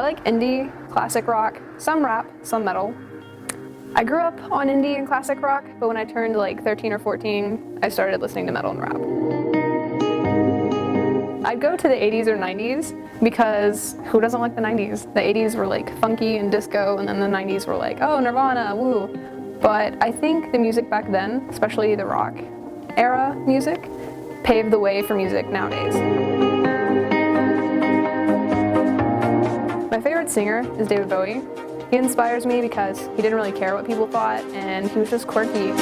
like indie, classic rock, some rap, some metal. I grew up on indie and classic rock, but when I turned like 13 or 14, I started listening to metal and rap. I'd go to the 80s or 90s because who doesn't like the 90s? The 80s were like funky and disco, and then the 90s were like, oh, Nirvana, woo. But I think the music back then, especially the rock era music, paved the way for music nowadays. My favorite singer is David Bowie. He inspires me because he didn't really care what people thought, and he was just quirky.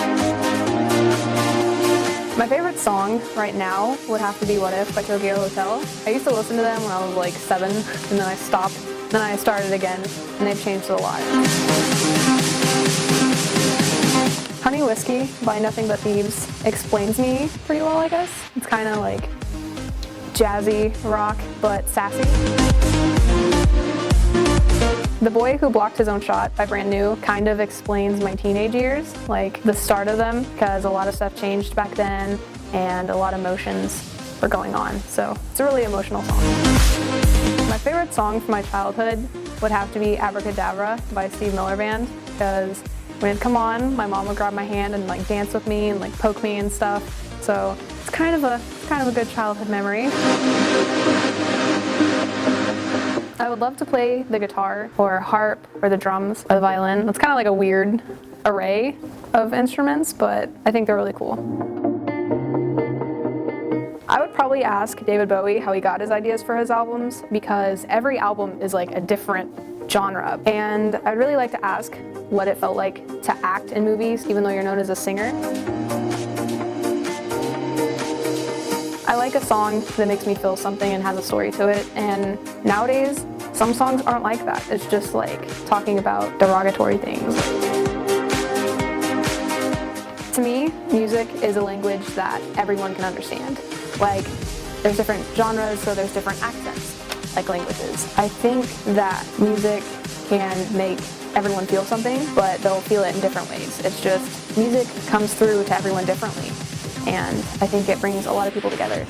My favorite song right now would have to be What If by Tokyo Hotel. I used to listen to them when I was like 7, and then I stopped, then I started again, and they've changed a lot. Honey Whiskey by Nothing But Thieves explains me pretty well, I guess. It's kind of like jazzy rock, but sassy. The Boy Who Blocked His Own Shot by Brand New kind of explains my teenage years, like the start of them, because a lot of stuff changed back then and a lot of emotions were going on. So it's a really emotional song. My favorite song from my childhood would have to be Abracadabra by Steve Miller Band, because when it'd come on, my mom would grab my hand and like dance with me and like poke me and stuff. So it's kind of a good childhood memory. I would love to play the guitar or harp or the drums or the violin. It's kind of like a weird array of instruments, but I think they're really cool. I would probably ask David Bowie how he got his ideas for his albums, because every album is like a different genre. And I'd really like to ask what it felt like to act in movies, even though you're known as a singer. I like a song that makes me feel something and has a story to it, and nowadays, some songs aren't like that. It's just like talking about derogatory things. To me, music is a language that everyone can understand. Like, there's different genres, so there's different accents, like languages. I think that music can make everyone feel something, but they'll feel it in different ways. It's just, music comes through to everyone differently. And I think it brings a lot of people together.